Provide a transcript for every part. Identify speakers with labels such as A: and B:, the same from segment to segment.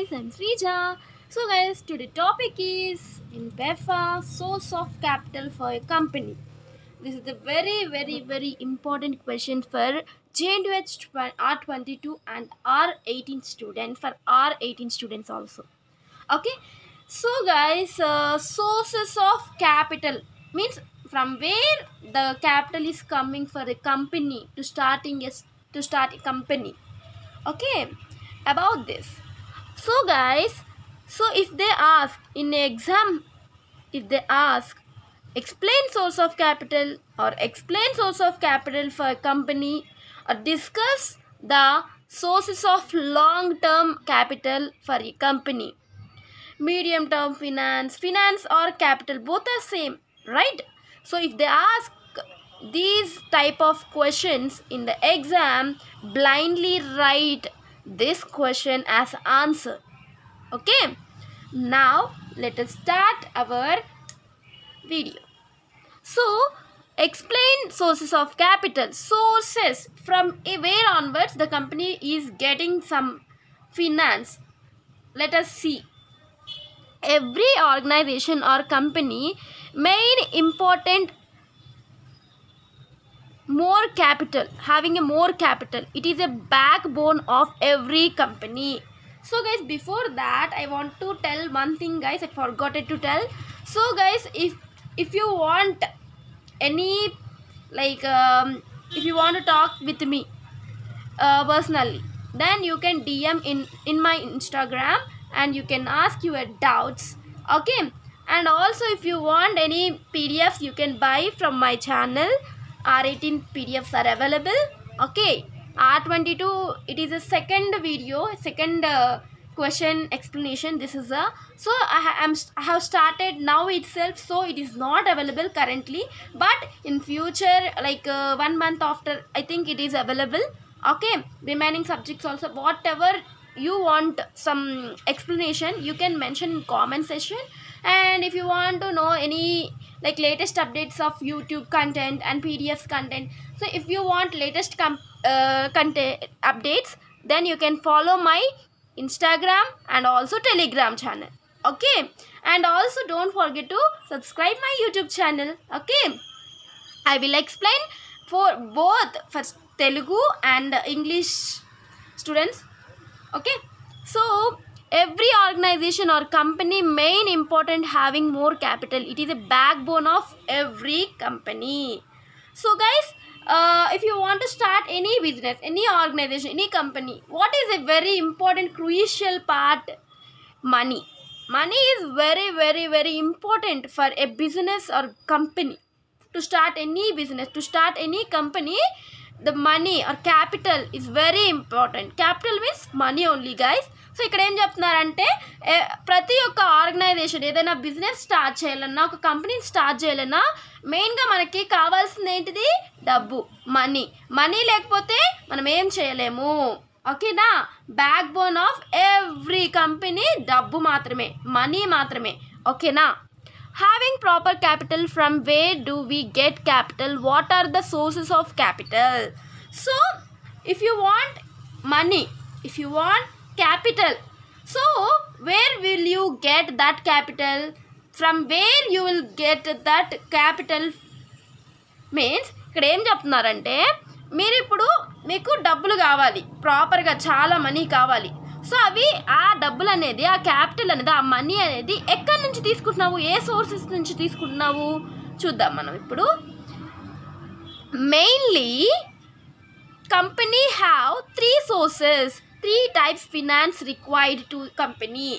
A: guys, I'm Srija. So guys, today topic is in BEFA, source of capital for a company. This is the very important question for JNUH R22 and R18 students, for R18 students also. Okay, so guys, sources of capital means from where the capital is coming for a company to start a company. Okay, about this, so guys, so if they ask in exam, if they ask explain source of capital or explain source of capital for a company or discuss the sources of long term capital for a company, medium term finance or capital, both are same, right? So if they ask these type of questions in the exam, blindly write this question as answer. Okay, now let us start our video. So explain sources of capital. Sources, from where onwards the company is getting some finance. Let us see. Every organization or company main important more capital, having a more capital, it is a backbone of every company. So guys, before that I want to tell one thing guys, I forgot to tell. So guys, if you want any if you want to talk with me personally, then you can DM in my Instagram and you can ask your doubts. Okay, and also if you want any PDFs, you can buy from my channel. R18 PDFs are available. Okay, R22, it is a second video, second question explanation. This is a, so I have started now itself, so it is not available currently, but in future, like 1 month after, I think it is available. Okay, remaining subjects also, whatever you want some explanation, you can mention in comment section. And if you want to know any like latest updates of YouTube content and PDFs content, so if you want latest content updates, then you can follow my Instagram and also Telegram channel. Okay, and also don't forget to subscribe my YouTube channel. Okay, I will explain for both, for Telugu and English students. Okay, so every organization or company main important having more capital, it is a backbone of every company. So guys, if you want to start any business, any organization, any company, what is a very important crucial part? Money. Money is very important for a business or company. To start any business, to start any company, the money or capital is very important. Capital means money only guys. So ఇక్కడ ఏం చెప్తున్నారంటే ప్రతి ఒక్క organisation ఏదైనా business start చేయాలన్నా, ఒక కంపెనీని start చేయాలన్నా మెయిన్గా మనకి కావాల్సింది ఏంటిది? డబ్బు, మనీ. మనీ లేకపోతే మనం ఏం చేయలేము. ఓకేనా? Back bone of every company డబ్బు మాత్రమే, మనీ మాత్రమే. ఓకేనా? Having proper capital, from where do we get capital? What are the sources of capital? So if you want money, if you want capital, so where will you get that capital? From where you will get that capital means, ఇక్కడ ఏం చెప్తున్నారంటే, మీరు ఇప్పుడు మీకు డబ్బులు కావాలి, ప్రాపర్గా చాలా మనీ కావాలి. సో అవి, ఆ డబ్బులు అనేది, ఆ క్యాపిటల్ అనేది, ఆ మనీ అనేది ఎక్కడి నుంచి తీసుకుంటున్నావు, ఏ సోర్సెస్ నుంచి తీసుకుంటున్నావు చూద్దాం మనం ఇప్పుడు. Mainly company have 3 sources, 3 types finance required to company: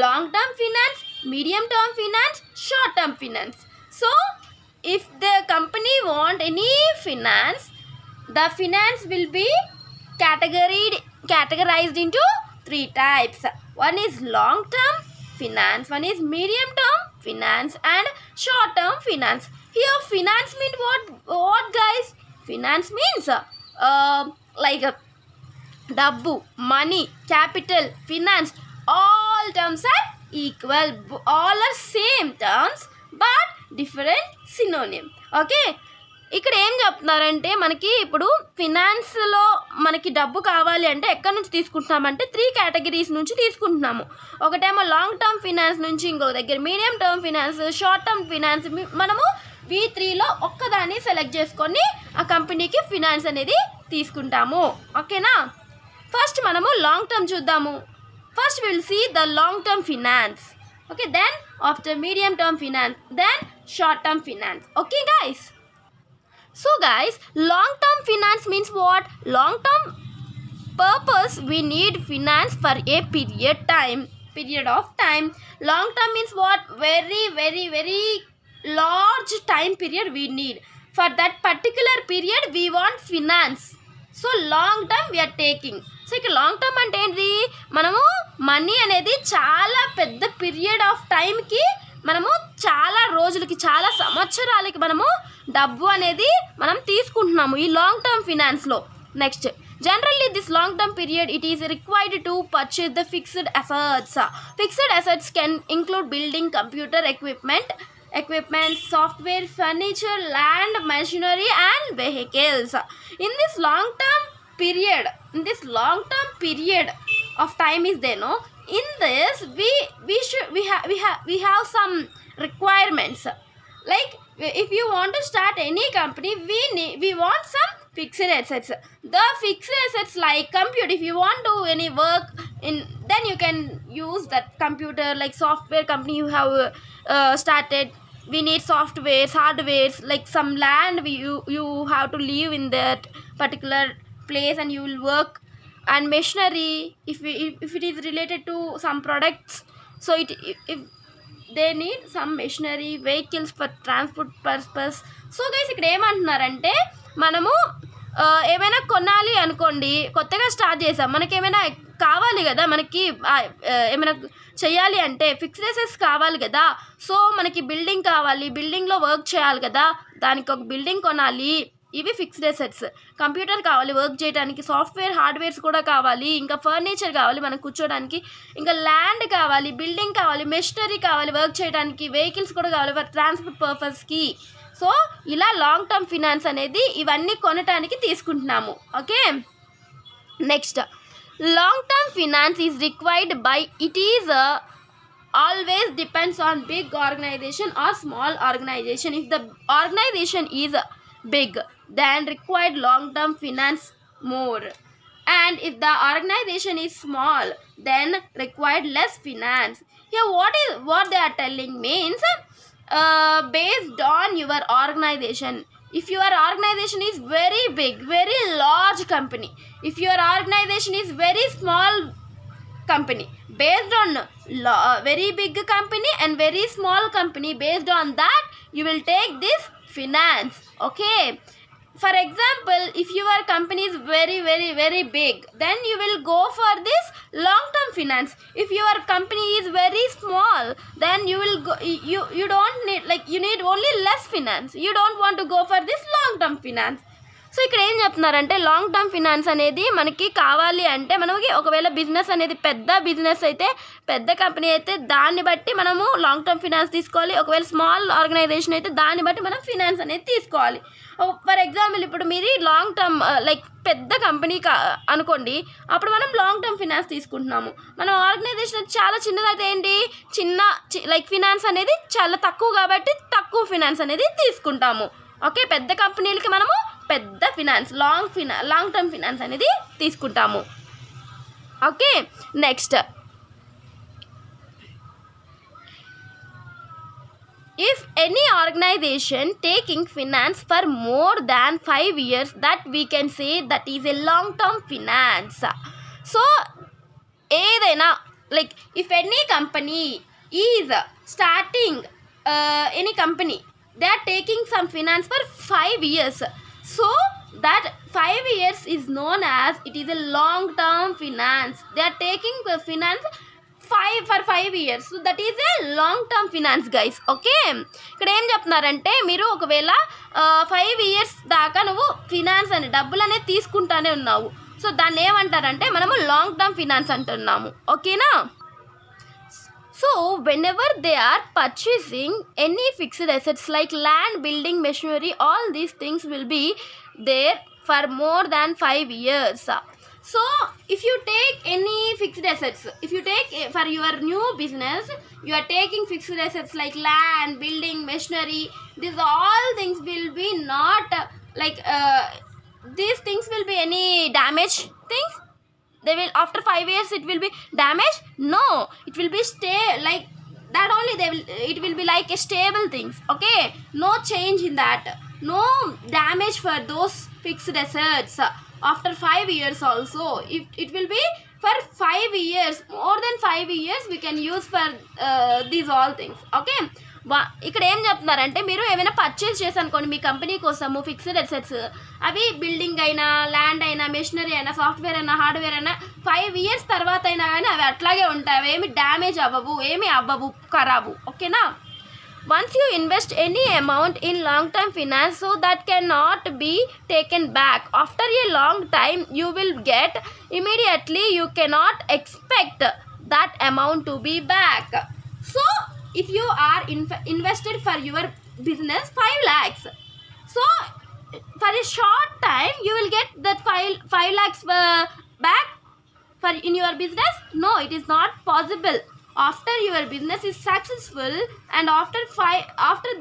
A: long term finance, medium term finance, short term finance. So if the company want any finance, the finance will be categorized into 3 types. One is long term finance, one is medium term finance, and short term finance. Here finance means what guys? Finance means like dabbu, money, capital, finance, all terms are equal, all are same terms but different synonym. Okay, ఇక్కడ ఏం చెప్తున్నారంటే మనకి ఇప్పుడు ఫినాన్స్లో మనకి డబ్బు కావాలి అంటే ఎక్కడి నుంచి తీసుకుంటున్నామంటే 3 కేటగిరీస్ నుంచి తీసుకుంటున్నాము. ఒకటేమో లాంగ్ టర్మ్ ఫినాన్స్ నుంచి, ఇంకో దగ్గర medium term finance, short term finance. మనము V3లో ఒక్కదాన్ని సెలెక్ట్ చేసుకొని ఆ కంపెనీకి ఫినాన్స్ అనేది తీసుకుంటాము. ఓకేనా? ఫస్ట్ మనము లాంగ్ టర్మ్ చూద్దాము. First will see the long term finance. Okay, then after medium term finance, then short term finance. Okay guys, so guys, long term finance means what? Long term purpose we need finance for a period of time. Long term means what? Very large time period we need. For that particular period we want finance. So long term we are taking. So ఇక్కడ long term అంటే ఏంటి? మనము money అనేది చాలా పెద్ద period of టైంకి, మనము చాలా రోజులకి, చాలా సంవత్సరాలకి మనము డబ్బు అనేది మనం తీసుకుంటున్నాము ఈ లాంగ్ టర్మ్ ఫినాన్స్లో. Next, generally this long term period it is required to purchase the fixed assets. Fixed assets can include building, computer equipment, software, furniture, land, machinery and vehicles. In this long term period of time is there, no? In this we have some requirements. Like if you want to start any company, we want some fixed assets. The fixed assets like computer, if you want to do any work in, then you can use that computer. Like software company you have started, we need softwares, hardwares. Like some land, you have to live in that particular place and you will work. And machinery, if it is related to some products, so if they need some machinery, vehicles for transport purpose. So guys, ఇక్కడ ఏమంటున్నారంటే మనము ఏమైనా కొనాలి అనుకోండి, కొత్తగా start చేసాం, మనకి ఏమైనా కావాలి కదా, మనకి ఏమైనా చేయాలి అంటే ఫిక్స్డ్ అసెట్స్ కావాలి కదా. సో మనకి బిల్డింగ్ కావాలి, బిల్డింగ్లో వర్క్ చేయాలి కదా, దానికి ఒక బిల్డింగ్ కొనాలి, ఇవి ఫిక్స్డ్ అసెట్స్. కంప్యూటర్ కావాలి వర్క్ చేయడానికి, సాఫ్ట్వేర్ హార్డ్వేర్స్ కూడా కావాలి, ఇంకా ఫర్నిచర్ కావాలి మనం కూర్చోడానికి, ఇంకా ల్యాండ్ కావాలి, బిల్డింగ్ కావాలి, మెషినరీ కావాలి వర్క్ చేయడానికి, వెహికల్స్ కూడా కావాలి ఫర్ ట్రాన్స్పోర్ట్ పర్పస్కి. సో ఇలా లాంగ్ టర్మ్ ఫినాన్స్ అనేది ఇవన్నీ కొనడానికి తీసుకుంటున్నాము. Okay, next, long term finance is required by, it is always depends on big organization or small organization. If the organization is big, then required long term finance more, and if the organization is small, then required less finance. Here what they are telling means based on your organization. If your organization is very big, very large company, if your organization is very small company, based on very big company and very small company, based on that you will take this finance. Okay, for example, if your company is very big, then you will go for this long term finance. If your company is very small, then you will go, you don't need, like you need only less finance, you don't want to go for this long term finance. So ఇక్కడ ఏం చెప్తున్నారంటే long term finance అనేది మనకి కావాలి అంటే, మనకి ఒకవేళ business అనేది పెద్ద బిజినెస్ అయితే, పెద్ద కంపెనీ అయితే దాన్ని బట్టి మనము లాంగ్ టర్మ్ ఫినాన్స్ తీసుకోవాలి. ఒకవేళ స్మాల్ ఆర్గనైజేషన్ అయితే దాన్ని బట్టి మనం ఫినాన్స్ అనేది తీసుకోవాలి. ఫర్ ఎగ్జాంపుల్ ఇప్పుడు మీరు లాంగ్ టర్మ్ లైక్ పెద్ద కంపెనీ అనుకోండి, అప్పుడు మనం లాంగ్ టర్మ్ ఫినాన్స్ తీసుకుంటున్నాము. మనం ఆర్గనైజేషన్ చాలా చిన్నదైతే ఏంటి, లైక్ ఫినాన్స్ అనేది చాలా తక్కువ కాబట్టి తక్కువ ఫినాన్స్ అనేది తీసుకుంటాము. ఓకే, పెద్ద కంపెనీలకి మనము పెద్ద ఫినాన్స్, లాంగ్ టర్మ్ ఫినాన్స్ అనేది తీసుకుంటాము. Okay, next, if any organization taking finance for more than 5 years, that we can say that is a long term finance. So ఏదైనా like if any company is starting any company, they are taking some finance for 5 years, so that 5 years is known as it is a long term finance. They are taking the finance for 5 years, so that is a long term finance guys. Okay, ఇక్కడ ఏం చెప్తున్నారంటే మీరు ఒకవేళ 5 years దాకా నువ్వు finance అని డబ్బులు అనేది తీసుకుంటానే ఉన్నావు, సో దాన్ని ఏమంటారంటే మనము లాంగ్ టర్మ్ ఫినాన్స్ అంటున్నాము. ఓకేనా? So whenever they are purchasing any fixed assets like land, building, machinery, all these things will be there for more than 5 years. So if you take any fixed assets, if you take for your new business, you are taking fixed assets like land, building, machinery, these all things will be not these things will be any damage things. They will, after 5 years it will be damaged? No, it will be stay like that only. They will, it will be like a stable things. Okay, no change in that, no damage for those fixed assets. After 5 years also, if it will be for 5 years, more than 5 years we can use for these all things. Okay, ఇక్కడ ఏం చెప్తున్నారంటే, మీరు ఏమైనా purchase చేసానుకోండి మీ company కోసము fixed assets, అవి building అయినా, land అయినా, machinery అయినా, సాఫ్ట్వేర్ అయినా, హార్డ్వేర్ అయినా 5 years తర్వాత అయినా కానీ అవి అట్లాగే ఉంటాయి, అవి ఏమి డ్యామేజ్ అవ్వవు, ఏమి అవ్వవు, ఖరాబు. ఓకేనా? Once you invest any amount in long term finance, so that cannot be taken back. After a long time you will get immediately, you cannot expect that amount to be back. So if you are invested for your business 5 lakhs, so for a short time you will get that 5 lakhs back for in your business? No, it is not possible. After your business is successful and after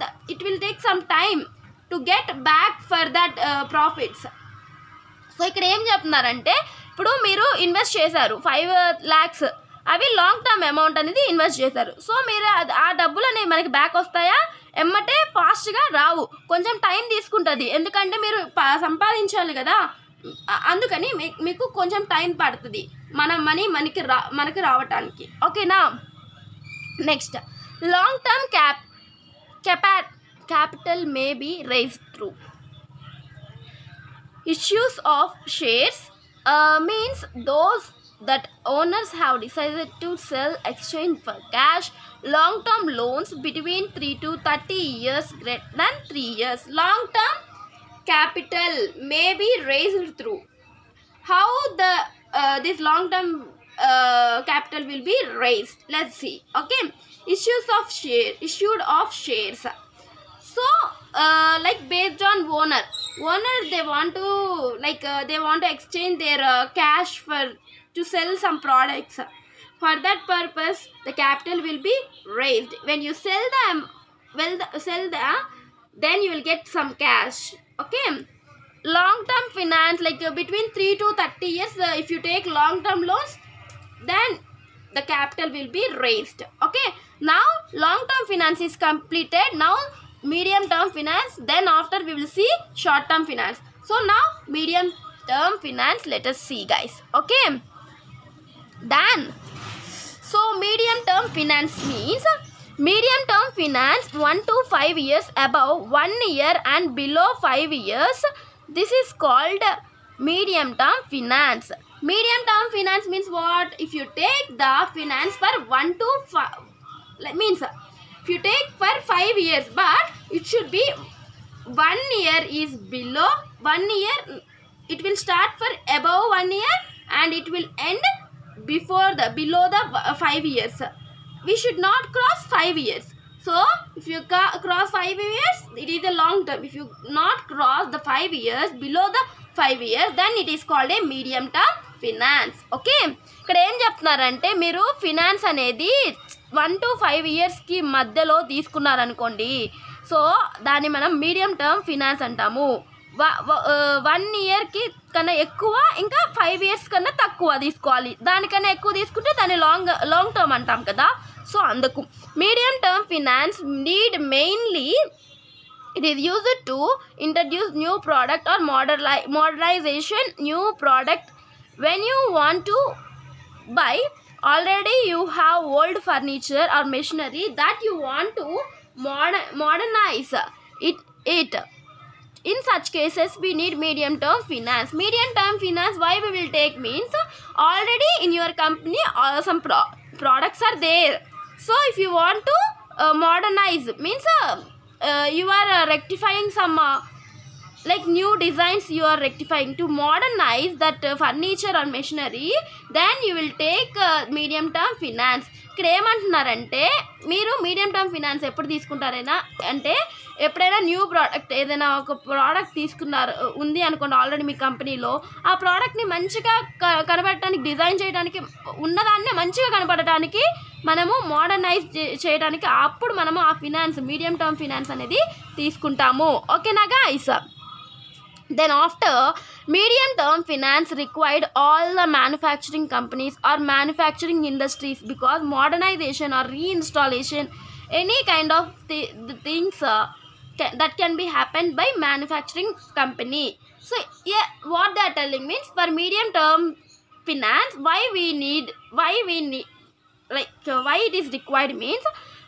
A: that it will take some time to get back for that profits. So ఇక్కడ ఏం చెప్తున్నారంటే, ఇప్పుడు మీరు invest చేశారు 5 lakhs, అవి long term amount అనేది invest చేశారు. So మీరు ఆ డబ్బులు అనేవి మనకి బ్యాక్ వస్తాయా? ఎమ్మటే ఫాస్ట్గా రావు, కొంచెం టైం తీసుకుంటుంది. ఎందుకంటే మీరు సంపాదించాలి కదా, అందుకని మీకు కొంచెం టైం పడుతుంది మన మనీ మనకి రావటానికి. ఓకేనా? Next, long term capital may be raised through issues of shares, means those that owners have decided to sell, exchange for cash. Long term loans between 3 to 30 years, greater than 3 years. Long term capital may be raised through. How the this long term capital will be raised? Let's see. Okay, issued of shares. So like based on owner they want to they want to exchange their cash to sell some products. For that purpose the capital will be raised. When you sell them, then you will get some cash. Okay, long term finance, between 3 to 30 years, if you take long term loans, then the capital will be raised. Okay, now long term finance is completed. Now medium term finance, then after we will see short term finance. So now medium term finance, let us see guys. Okay, then so medium term finance means medium term finance 1 to 5 years, above 1 year and below 5 years. This is called medium term finance. Medium term finance means what? If you take the finance for 1 to 5, means if you take for 5 years, but it should be 1 year is below 1 year, it will start for above 1 year and it will end below the 5 years. We should not cross 5 years. So if you cross 5 years, it is a long term. If you not cross the 5 years, below the 5 years, then it is called a medium term finance. Okay, ఇక్కడ ఏం చెప్తున్నారంటే, మీరు finance అనేది 1 to 5 yearsకి మధ్యలో తీసుకున్నారనుకోండి, so దాన్ని మనం medium term finance అంటాము. 1 yearకి కన్నా ఎక్కువ, ఇంకా 5 years కన్నా తక్కువ తీసుకోవాలి. దానికన్నా ఎక్కువ తీసుకుంటే దాన్ని లాంగ్ టర్మ్ అంటాం కదా. సో అందుకు medium term finance need mainly, it is used to introduce new product or modernization new product. When you want to buy, already you have old furniture or machinery that you want to modernize it. In such cases we need medium term finance. Medium term finance why we will take means, already in your company some products are there. So if you want to modernize, means you are rectifying some new designs, you are rectifying to modernize that furniture or machinery, then you will take medium term finance. ఇక్కడ ఏమంటున్నారంటే మీరు medium term finance ఎప్పుడు తీసుకుంటారైనా అంటే ఎప్పుడైనా new product ఏదైనా ఒక product తీసుకున్నారు ఉంది అనుకోండి ఆల్రెడీ మీ కంపెనీలో, ఆ ప్రోడక్ట్ని మంచిగా కనబడటానికి, డిజైన్ చేయడానికి, ఉన్నదాన్నే మంచిగా కనబడటానికి మనము మోడర్నైజ్ చేయడానికి అప్పుడు మనము ఆ ఫినాన్స్ మీడియం టర్మ్ ఫినాన్స్ అనేది తీసుకుంటాము. ఓకేనా guys? Then after, medium term finance required all the manufacturing companies or manufacturing industries because modernization or reinstallation, any kind of things that can be happened by manufacturing company. So yeah, what they are telling means for medium term finance, why it is required means,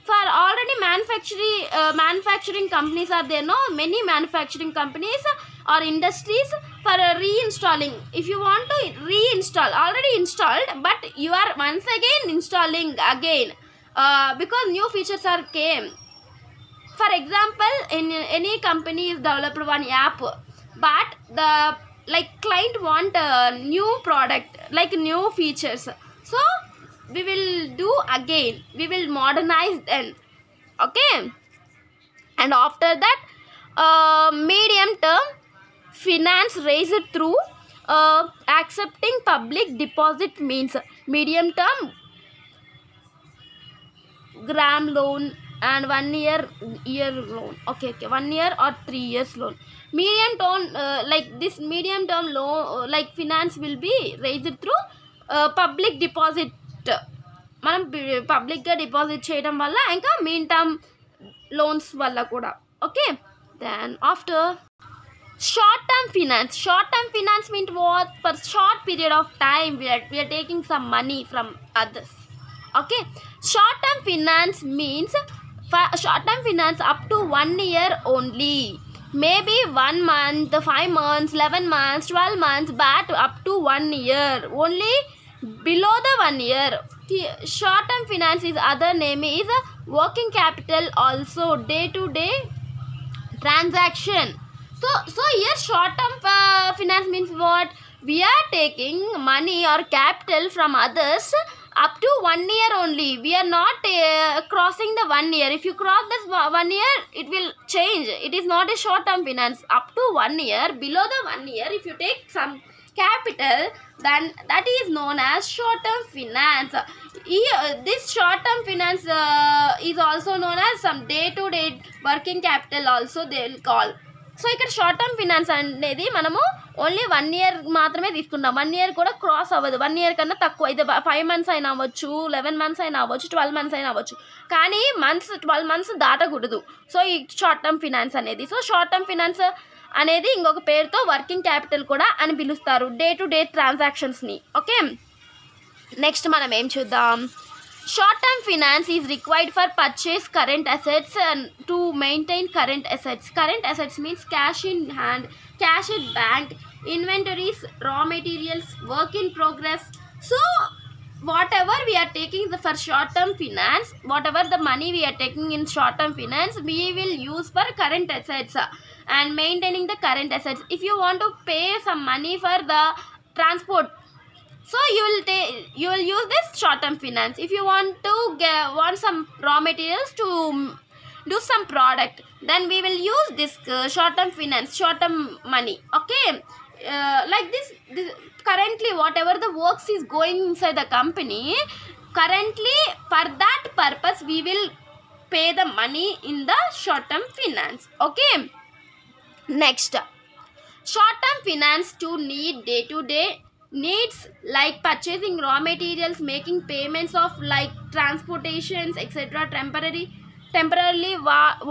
A: for already manufacturing companies are there, no, many manufacturing companies or industries for reinstalling. If you want to reinstall, already installed, but you are once again installing again because new features are came. For example, in any company is developed one app, but the client want a new product, new features, so we will do again, we will modernize then. Okay, and after that, medium term finance raised through accepting public deposit means medium term gram loan and 1 year loan. Okay, 1 year or 3 years loan. Medium term this medium term loan finance will be raised through public deposit. మనం పబ్లిక్గా deposit చేయడం వల్ల ఇంకా mean term loans వల్ల కూడా. Okay, then after short term finance means what? For short period of time we are taking some money from others. Okay, short term finance means short term finance up to 1 year only, maybe 1 month, 5 months, 11 months, 12 months, but up to 1 year only. Below the 1 year, short term finance is other name is working capital, also day to day transaction. So here short term finance means what? We are taking money or capital from others up to 1 year only. We are not crossing the 1 year. If you cross this 1 year, it will change. It is not a short term finance. Up to 1 year, below the 1 year, if you take some capital, then that is known as short term finance. This short term finance is also known as some day to day working capital also they will call. So ఇక్కడ short term finance అనేది మనము only 1 year మాత్రమే తీసుకుంటాం. 1 year కూడా cross అవ్వదు. 1 year కన్నా తక్కువ, ఇది 5 months అయినా అవ్వచ్చు, 11 months అయినా అవ్వచ్చు, 12 months అయినా అవ్వచ్చు, కానీ 12 months దాటకూడదు. సో ఈ షార్ట్ టర్మ్ ఫినాన్స్ అనేది. సో షార్ట్ టర్మ్ ఫినాన్స్ అనేది ఇంకొక పేరుతో వర్కింగ్ క్యాపిటల్ కూడా అని పిలుస్తారు, డే టు డే ట్రాన్సాక్షన్స్ని. ఓకే, నెక్స్ట్ మనం ఏం చూద్దాం. Short term finance is required for purchase current assets and to maintain current assets. Current assets means cash in hand, cash in bank, inventories, raw materials, work in progress. So whatever we are taking for short term finance, whatever the money we are taking in short term finance, we will use for current assets and maintaining the current assets. If you want to pay some money for the transport, so you will use this short term finance. If you want to want some raw materials to do some product, then we will use this short term finance, short term money. Okay, like this currently whatever the works is going inside the company, currently for that purpose we will pay the money in the short term finance. Okay, next, short term finance to need day to day needs like purchasing raw materials, making payments of like transportations, etc. temporarily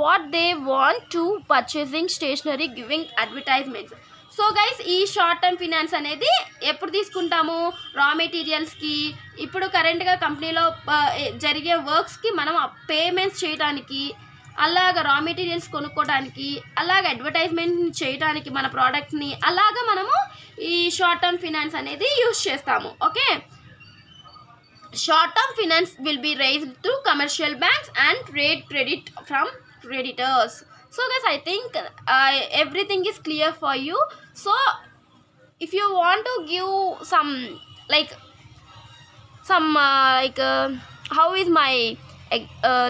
A: what they want to purchasing stationery, giving advertisements. So guys, ఈ short term finance అనేది ఎప్పుడు తీసుకుంటాము? రా మెటీరియల్స్కి, ఇప్పుడు కరెంట్గా కంపెనీలో జరిగే వర్క్స్కి మనం payments చేయడానికి, అలాగ రా మెటీరియల్స్ కొనుక్కోవడానికి, అలాగ అడ్వర్టైజ్మెంట్ చేయడానికి మన ప్రోడక్ట్ని, అలాగ మనము ఈ షార్ట్ టర్మ్ ఫినాన్స్ అనేది యూజ్ చేస్తాము. Okay, short term finance will be raised through commercial banks and trade credit from creditors. So guys, I think everything is clear for you. So if you want to give some how is my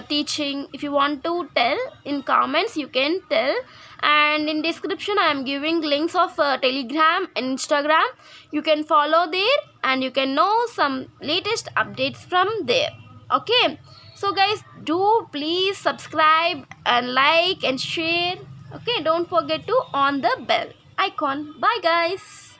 A: teaching. If you want to tell in comments, you can tell. And in description I am giving links of Telegram and Instagram. You can follow there and you can know some latest updates from there. Okay, so guys, do please subscribe and like and share. Okay, don't forget to on the bell icon. Bye guys.